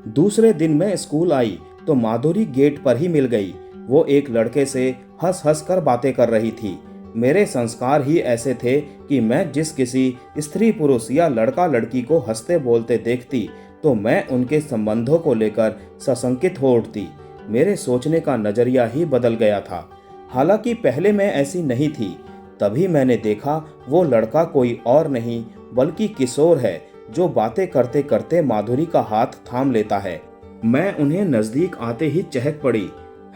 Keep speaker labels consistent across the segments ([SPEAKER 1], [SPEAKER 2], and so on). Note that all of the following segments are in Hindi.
[SPEAKER 1] दूसरे दिन मैं स्कूल आई तो माधुरी गेट पर ही मिल गई। वो एक लड़के से हंस हंस कर बातें कर रही थी। मेरे संस्कार ही ऐसे थे कि मैं जिस किसी स्त्री पुरुष या लड़का लड़की को हंसते बोलते देखती तो मैं उनके संबंधों को लेकर सशंकित हो उठती। मेरे सोचने का नजरिया ही बदल गया था। हालांकि पहले मैं ऐसी नहीं थी। तभी मैंने देखा वो लड़का कोई और नहीं बल्कि किशोर है, जो बातें करते करते माधुरी का हाथ थाम लेता है। मैं उन्हें नजदीक आते ही चहक पड़ी।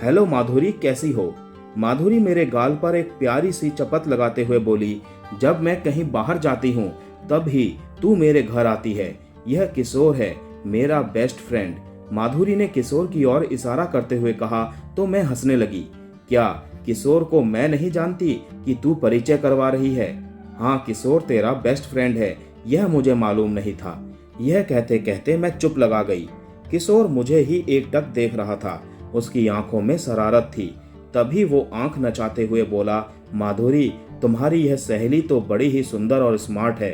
[SPEAKER 1] हेलो माधुरी, कैसी हो? माधुरी मेरे गाल पर एक प्यारी सी चपत लगाते हुए बोली, जब मैं कहीं बाहर जाती हूँ तब ही तू मेरे घर आती है। यह किशोर है, मेरा बेस्ट फ्रेंड। माधुरी ने किशोर की ओर इशारा करते हुए कहा तो मैं हंसने लगी। क्या किशोर को मैं नहीं जानती कि तू परिचय करवा रही है? हाँ, किशोर तेरा बेस्ट फ्रेंड है, यह मुझे मालूम नहीं था। यह कहते कहते मैं चुप लगा गई। किशोर मुझे ही एकटक देख रहा था। उसकी आंखों में शरारत थी। तभी वो आंख नचाते हुए बोला, माधुरी, तुम्हारी यह सहेली तो बड़ी ही सुंदर और स्मार्ट है।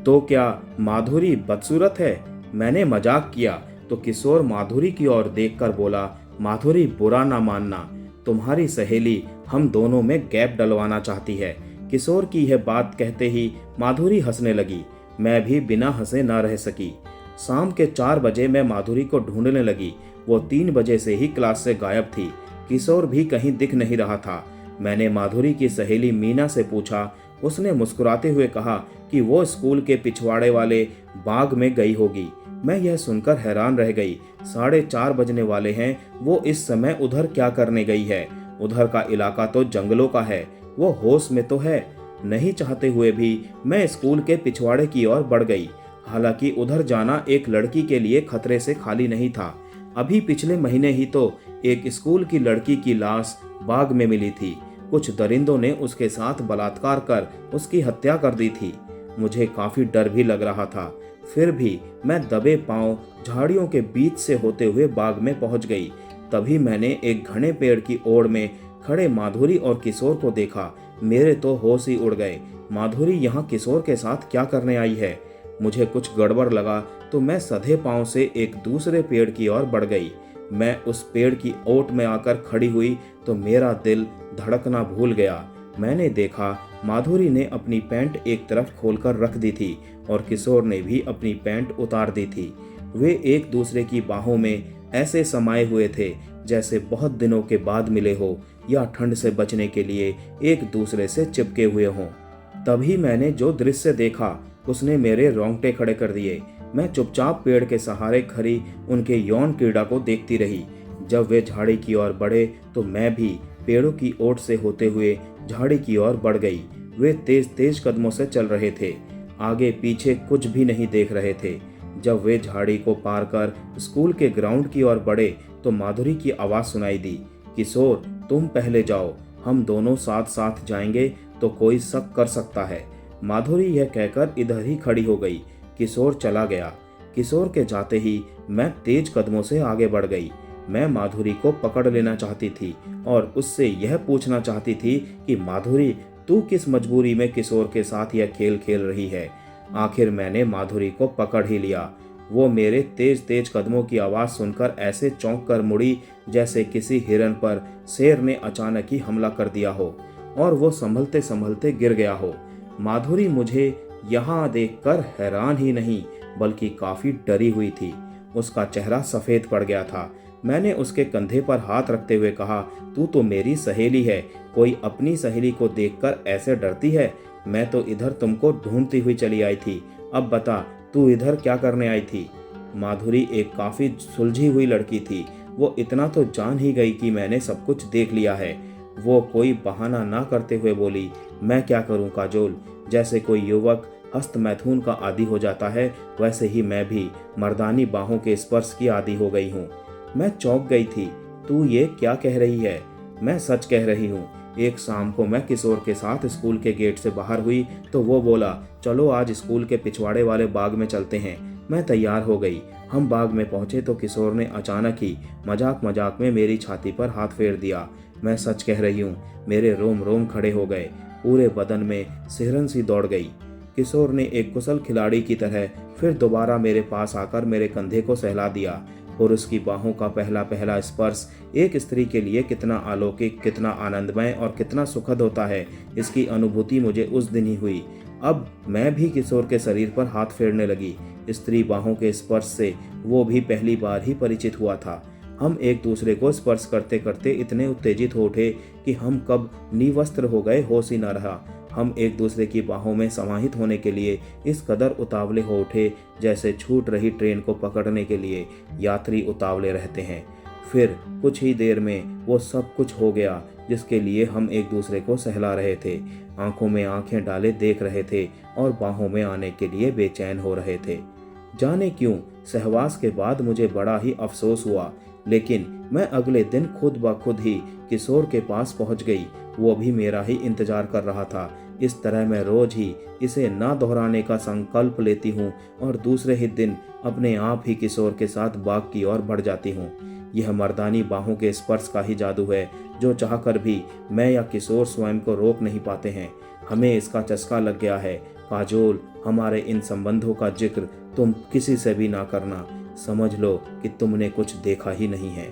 [SPEAKER 1] तो क्या माधुरी बदसूरत है? मैंने मजाक किया तो किशोर माधुरी की ओर देखकर बोला, माधुरी, बुरा ना मानना, तुम्हारी सहेली हम दोनों में गैप डलवाना चाहती है। किशोर की यह बात कहते ही माधुरी हंसने लगी। मैं भी बिना हंसे न रह सकी। शाम के 4 बजे मैं माधुरी को ढूंढने लगी। वो 3 बजे से ही क्लास से गायब थी। किशोर भी कहीं दिख नहीं रहा था। मैंने माधुरी की सहेली मीना से पूछा। उसने मुस्कुराते हुए कहा कि वो स्कूल के पिछवाड़े वाले बाग में गई होगी। मैं यह सुनकर हैरान रह गई। 4:30 बजने वाले हैं, वो इस समय उधर क्या करने गई है? उधर का इलाका तो जंगलों का है, वो होश में तो है। नहीं चाहते हुए भी मैं स्कूल के पिछवाड़े की ओर बढ़ गई। हालांकि उधर जाना एक लड़की के लिए खतरे से खाली नहीं था। अभी पिछले महीने ही तो एक स्कूल की लड़की की लाश बाग में मिली थी। कुछ दरिंदों ने उसके साथ बलात्कार कर उसकी हत्या कर दी थी। मुझे काफी डर भी लग रहा था। फिर भी मैं दबे पांव झाड़ियों के बीच से होते हुए बाग में पहुंच गई। तभी मैंने एक घने पेड़ की ओर में खड़े माधुरी और किशोर को देखा। मेरे तो होश ही उड़ गए। माधुरी यहाँ किशोर के साथ क्या करने आई है? मुझे कुछ गड़बड़ लगा तो मैं सधे पांव से एक दूसरे पेड़ की ओर बढ़ गई। मैं उस पेड़ की ओट में आकर खड़ी हुई तो मेरा दिल धड़कना भूल गया। मैंने देखा माधुरी ने अपनी पैंट एक तरफ खोलकर रख दी थी और किशोर ने भी अपनी पैंट उतार दी थी। वे एक दूसरे की बाहों में ऐसे समाये हुए थे जैसे बहुत दिनों के बाद मिले हो या ठंड से बचने के लिए एक दूसरे से चिपके हुए हों। तभी मैंने जो दृश्य देखा उसने मेरे रोंगटे खड़े कर दिए। मैं चुपचाप पेड़ के सहारे खड़ी उनके यौन क्रीड़ा को देखती रही। जब वे झाड़ी की ओर बढ़े तो मैं भी पेड़ों की ओट से होते हुए झाड़ी की ओर बढ़ गई। वे तेज तेज कदमों से चल रहे थे, आगे पीछे कुछ भी नहीं देख रहे थे। जब वे झाड़ी को पार कर स्कूल के ग्राउंड की ओर बढ़े तो माधुरी की आवाज सुनाई दी, किशोर, तुम पहले जाओ, हम दोनों साथ साथ जाएंगे तो कोई शक कर सकता है। माधुरी यह कहकर इधर ही खड़ी हो गई। किशोर चला गया। किशोर के जाते ही मैं तेज कदमों से आगे बढ़ गई। मैं माधुरी को पकड़ लेना चाहती थी और उससे यह पूछना चाहती थी कि माधुरी, तू किस मजबूरी में किशोर के साथ यह खेल खेल रही है? आखिर मैंने माधुरी को पकड़ ही लिया। वो मेरे तेज तेज कदमों की आवाज सुनकर ऐसे चौंक कर मुड़ी जैसे किसी हिरन पर शेर ने अचानक ही हमला कर दिया हो और वो संभलते संभलते गिर गया हो। माधुरी मुझे यहाँ देखकर हैरान ही नहीं बल्कि काफी डरी हुई थी। उसका चेहरा सफेद पड़ गया था। मैंने उसके कंधे पर हाथ रखते हुए कहा, तू तो मेरी सहेली है, कोई अपनी सहेली को देखकर ऐसे डरती है? मैं तो इधर तुमको ढूंढती हुई चली आई थी। अब बता, तू इधर क्या करने आई थी? माधुरी एक काफी सुलझी हुई लड़की थी। वो इतना तो जान ही गई कि मैंने सब कुछ देख लिया है। वो कोई बहाना ना करते हुए बोली, मैं क्या करूं काजोल? जैसे कोई युवक हस्त मैथुन का आदी हो जाता है वैसे ही मैं भी मर्दानी बाहों के स्पर्श की आदी हो गई हूँ। मैं चौंक गई थी। तू ये क्या कह रही है? मैं सच कह रही हूँ। एक शाम को मैं किशोर के साथ स्कूल के गेट से बाहर हुई तो वो बोला, चलो आज स्कूल के पिछवाड़े वाले बाग में चलते हैं। मैं तैयार हो गई। हम बाग में पहुंचे तो किशोर ने अचानक ही मजाक मजाक में मेरी छाती पर हाथ फेर दिया। मैं सच कह रही हूँ, मेरे रोम रोम खड़े हो गए, पूरे बदन में सिहरन सी दौड़ गई। किशोर ने एक कुशल खिलाड़ी की तरह फिर दोबारा मेरे पास आकर मेरे कंधे को सहला दिया। और उसकी बाहों का पहला पहला स्पर्श एक स्त्री के लिए कितना अलौकिक, कितना आनंदमय और कितना सुखद होता है, इसकी अनुभूति मुझे उस दिन ही हुई। अब मैं भी किशोर के शरीर पर हाथ फेरने लगी। स्त्री बाहों के स्पर्श से वो भी पहली बार ही परिचित हुआ था। हम एक दूसरे को स्पर्श करते करते इतने उत्तेजित हो उठे कि हम कब निवस्त्र हो गए होश ही न रहा। हम एक दूसरे की बाहों में समाहित होने के लिए इस कदर उतावले हो उठे जैसे छूट रही ट्रेन को पकड़ने के लिए यात्री उतावले रहते हैं। फिर कुछ ही देर में वो सब कुछ हो गया जिसके लिए हम एक दूसरे को सहला रहे थे, आंखों में आंखें डाले देख रहे थे और बाहों में आने के लिए बेचैन हो रहे थे। जाने क्यों सहवास के बाद मुझे बड़ा ही अफसोस हुआ, लेकिन मैं अगले दिन खुद ब खुद ही किशोर के पास पहुंच गई। वो भी मेरा ही इंतजार कर रहा था। इस तरह मैं रोज ही इसे ना दोहराने का संकल्प लेती हूँ और दूसरे ही दिन अपने आप ही किशोर के साथ बाग की ओर बढ़ जाती हूँ। यह मर्दानी बाहों के स्पर्श का ही जादू है जो चाहकर भी मैं या किशोर स्वयं को रोक नहीं पाते हैं। हमें इसका चस्का लग गया है। काजोल, हमारे इन संबंधों का जिक्र तुम किसी से भी ना करना। समझ लो कि तुमने कुछ देखा ही नहीं है।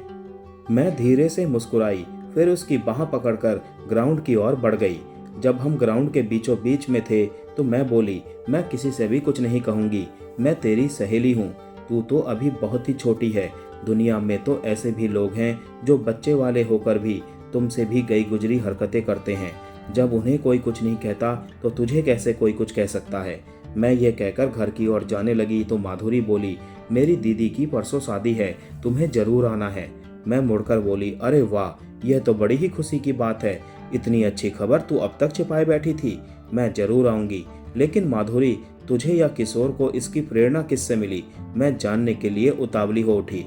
[SPEAKER 1] मैं धीरे से मुस्कुराई, फिर उसकी बाह पकड़कर ग्राउंड की ओर बढ़ गई। जब हम ग्राउंड के बीचों बीच में थे तो मैं बोली, मैं किसी से भी कुछ नहीं कहूँगी। मैं तेरी सहेली हूँ। तू तो अभी बहुत ही छोटी है। दुनिया में तो ऐसे भी लोग हैं जो बच्चे वाले होकर भी तुमसे भी गई गुजरी हरकतें करते हैं। जब उन्हें कोई कुछ नहीं कहता तो तुझे कैसे कोई कुछ कह सकता है। मैं ये कहकर घर की ओर जाने लगी तो माधुरी बोली, मेरी दीदी की परसों शादी है, तुम्हें जरूर आना है। मैं मुड़कर बोली, अरे वाह, यह तो बड़ी ही खुशी की बात है। इतनी अच्छी खबर तू अब तक छिपाए बैठी थी। मैं जरूर आऊंगी। लेकिन माधुरी, तुझे या किशोर को इसकी प्रेरणा किससे मिली? मैं जानने के लिए उतावली हो उठी।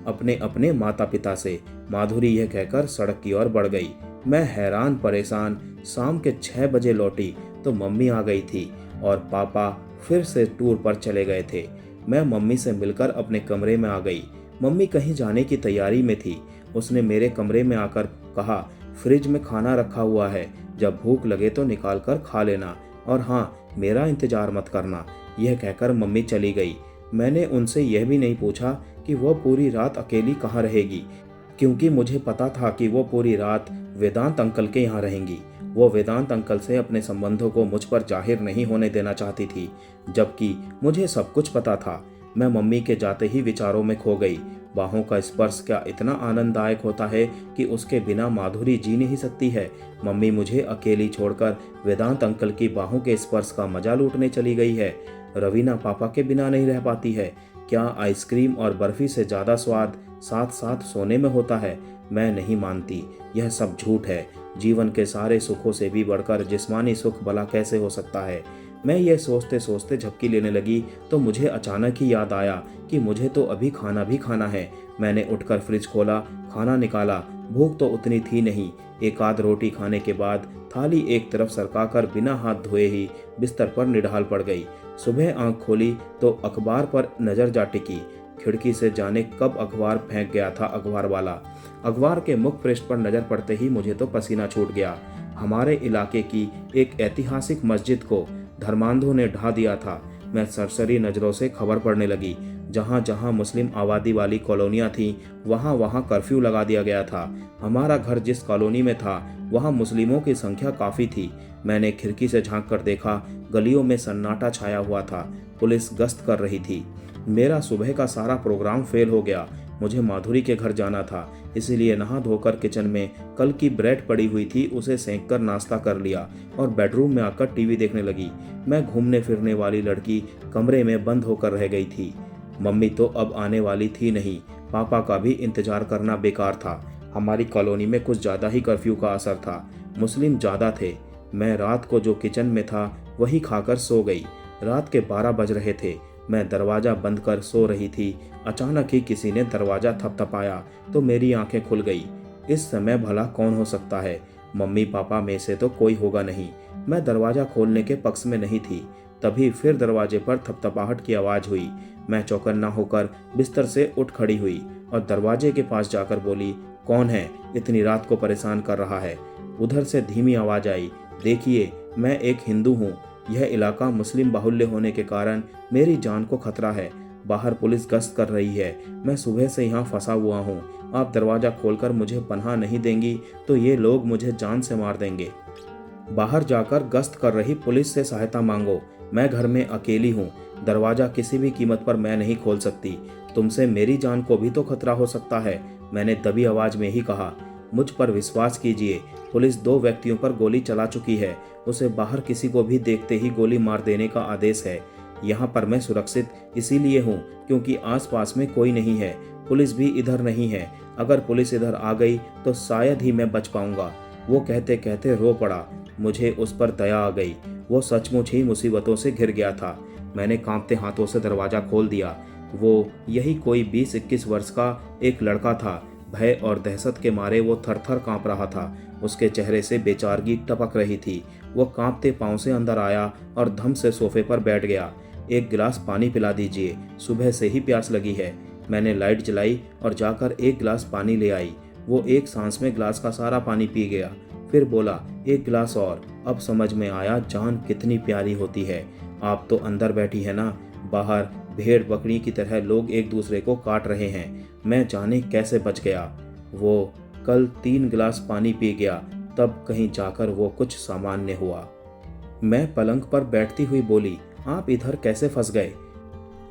[SPEAKER 1] अपने अपने माता पिता से, माधुरी यह कहकर सड़क की ओर बढ़ गई। मैं हैरान परेशान शाम के 6 बजे लौटी तो मम्मी आ गई थी और पापा फिर से टूर पर चले गए थे। मैं मम्मी से मिलकर अपने कमरे में आ गई। मम्मी कहीं जाने की तैयारी में थी। उसने मेरे कमरे में आकर कहा, फ्रिज में खाना रखा हुआ है, जब भूख लगे तो निकाल कर खा लेना, और हाँ, मेरा इंतजार मत करना। यह कहकर मम्मी चली गई। मैंने उनसे यह भी नहीं पूछा कि वह पूरी रात अकेली कहाँ रहेगी, क्योंकि मुझे पता था कि वो पूरी रात वेदांत अंकल के यहाँ रहेंगी। वो वेदांत अंकल से अपने संबंधों को मुझ पर जाहिर नहीं होने देना चाहती थी, जबकि मुझे सब कुछ पता था। मैं मम्मी के जाते ही विचारों में खो गई। बाहों का स्पर्श क्या इतना आनंददायक होता है कि उसके बिना माधुरी जी नहीं सकती है। मम्मी मुझे अकेली छोड़कर वेदांत अंकल की बाहों के स्पर्श का मजा लूटने चली गई है। रवीना पापा के बिना नहीं रह पाती है। क्या आइसक्रीम और बर्फी से ज्यादा स्वाद साथ साथ सोने में होता है? मैं नहीं मानती, यह सब झूठ है। जीवन के सारे सुखों से भी बढ़कर जिस्मानी सुख भला कैसे हो सकता है? मैं यह सोचते सोचते झपकी लेने लगी तो मुझे अचानक ही याद आया कि मुझे तो अभी खाना भी खाना है। मैंने उठकर फ्रिज खोला, खाना निकाला। भूख तो उतनी थी नहीं। एक आध रोटी खाने के बाद थाली एक तरफ सरकाकर बिना हाथ धोए ही बिस्तर पर निढाल पड़ गई। सुबह आंख खोली तो अखबार पर नजर जा टिकी। खिड़की से जाने कब अखबार फेंक गया था अखबार वाला। अखबार के मुख पृष्ठ पर नजर पड़ते ही मुझे तो पसीना छूट गया। हमारे इलाके की एक ऐतिहासिक मस्जिद को धर्मांधों ने ढा दिया था। मैं सरसरी नजरों से खबर पढ़ने लगी। जहाँ जहाँ मुस्लिम आबादी वाली कॉलोनियाँ थीं, वहाँ वहाँ कर्फ्यू लगा दिया गया था। हमारा घर जिस कॉलोनी में था वहाँ मुस्लिमों की संख्या काफ़ी थी। मैंने खिड़की से झांक कर देखा, गलियों में सन्नाटा छाया हुआ था। पुलिस गश्त कर रही थी। मेरा सुबह का सारा प्रोग्राम फेल हो गया। मुझे माधुरी के घर जाना था, इसीलिए नहा धोकर किचन में कल की ब्रेड पड़ी हुई थी, उसे सेंक कर नाश्ता कर लिया और बेडरूम में आकर टीवी देखने लगी। मैं घूमने फिरने वाली लड़की कमरे में बंद होकर रह गई थी। मम्मी तो अब आने वाली थी नहीं। पापा का भी इंतजार करना बेकार था। हमारी कॉलोनी में कुछ ज़्यादा ही कर्फ्यू का असर था। मुस्लिम ज़्यादा थे। मैं रात को जो किचन में था वही खाकर सो गई। रात के 12 बज रहे थे। मैं दरवाज़ा बंद कर सो रही थी। अचानक ही किसी ने दरवाज़ा थपथपाया तो मेरी आंखें खुल गई। इस समय भला कौन हो सकता है? मम्मी पापा में से तो कोई होगा नहीं। मैं दरवाज़ा खोलने के पक्ष में नहीं थी। तभी फिर दरवाजे पर थपथपाहट की आवाज़ हुई। मैं चौकन्ना होकर बिस्तर से उठ खड़ी हुई और दरवाजे के पास जाकर बोली, कौन है इतनी रात को परेशान कर रहा है? उधर से धीमी आवाज़ आई, देखिए मैं एक हिंदू हूँ। यह इलाका मुस्लिम बाहुल्य होने के कारण मेरी जान को खतरा है। बाहर पुलिस गश्त कर रही है। मैं सुबह से यहाँ फंसा हुआ हूँ। आप दरवाज़ा खोलकर मुझे पनाह नहीं देंगी तो ये लोग मुझे जान से मार देंगे। बाहर जाकर गश्त कर रही पुलिस से सहायता मांगो। मैं घर में अकेली हूँ। दरवाज़ा किसी भी कीमत पर मैं नहीं खोल सकती। तुमसे मेरी जान को भी तो खतरा हो सकता है, मैंने दबी आवाज़ में ही कहा। मुझ पर विश्वास कीजिए, पुलिस 2 व्यक्तियों पर गोली चला चुकी है। उसे बाहर किसी को भी देखते ही गोली मार देने का आदेश है। यहाँ पर मैं सुरक्षित इसीलिए हूँ क्योंकि आसपास में कोई नहीं है। पुलिस भी इधर नहीं है। अगर पुलिस इधर आ गई तो शायद ही मैं बच पाऊंगा। वो कहते कहते रो पड़ा। मुझे उस पर दया आ गई। वो सचमुच ही मुसीबतों से घिर गया था। मैंने कांपते हाथों से दरवाज़ा खोल दिया। वो यही कोई 20-21 वर्ष का एक लड़का था। भय और दहशत के मारे वो थर-थर कांप रहा था। उसके चेहरे से बेचारगी टपक रही थी। वो कांपते पांव से अंदर आया और धम से सोफे पर बैठ गया। एक गिलास पानी पिला दीजिए, सुबह से ही प्यास लगी है। मैंने लाइट जलाई और जाकर एक गिलास पानी ले आई। वो एक सांस में गिलास का सारा पानी पी गया। फिर बोला, एक गिलास और। अब समझ में आया जान कितनी प्यारी होती है। आप तो अंदर बैठी है ना, बाहर भेड़ बकरी की तरह लोग एक दूसरे को काट रहे हैं। मैं जाने कैसे बच गया। वो कल 3 गिलास पानी पी गया, तब कहीं जाकर वो कुछ सामान्य हुआ। मैं पलंग पर बैठती हुई बोली, आप इधर कैसे फंस गए?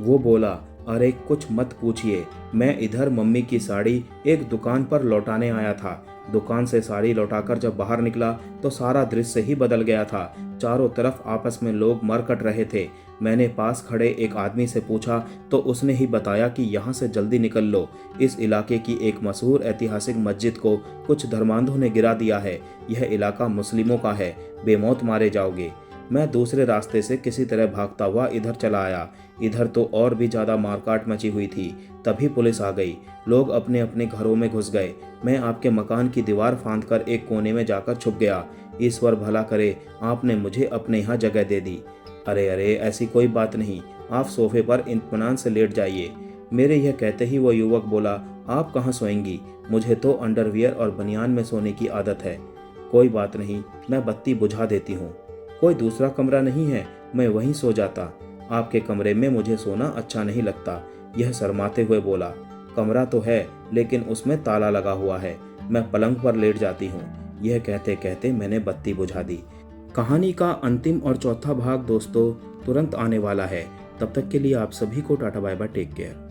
[SPEAKER 1] वो बोला, अरे कुछ मत पूछिए, मैं इधर मम्मी की साड़ी एक दुकान पर लौटाने आया था। दुकान से साड़ी लौटाकर जब बाहर निकला तो सारा दृश्य ही बदल गया था। चारों तरफ आपस में लोग मर कट रहे थे। मैंने पास खड़े एक आदमी से पूछा तो उसने ही बताया कि यहाँ से जल्दी निकल लो, इस इलाके की एक मशहूर ऐतिहासिक मस्जिद को कुछ धर्मांधों ने गिरा दिया है। यह इलाका मुस्लिमों का है, बेमौत मारे जाओगे। मैं दूसरे रास्ते से किसी तरह भागता हुआ इधर चला आया। इधर तो और भी ज़्यादा मारकाट मची हुई थी। तभी पुलिस आ गई। लोग अपने अपने घरों में घुस गए। मैं आपके मकान की दीवार फांदकर एक कोने में जाकर छुप गया। ईश्वर भला करे, आपने मुझे अपने यहाँ जगह दे दी। अरे अरे, ऐसी कोई बात नहीं, आप सोफे पर इत्मीनान से लेट जाइए। मेरे यह कहते ही वो युवक बोला, आप कहाँ सोएंगी? मुझे तो अंडरवियर और बनियान में सोने की आदत है। कोई बात नहीं, मैं बत्ती बुझा देती हूँ। कोई दूसरा कमरा नहीं है, मैं वहीं सो जाता। आपके कमरे में मुझे सोना अच्छा नहीं लगता, यह शर्माते हुए बोला। कमरा तो है लेकिन उसमें ताला लगा हुआ है, मैं पलंग पर लेट जाती हूँ। यह कहते कहते मैंने बत्ती बुझा दी। कहानी का अंतिम और चौथा भाग दोस्तों तुरंत आने वाला है। तब तक के लिए आप सभी को tata bye bye, take care.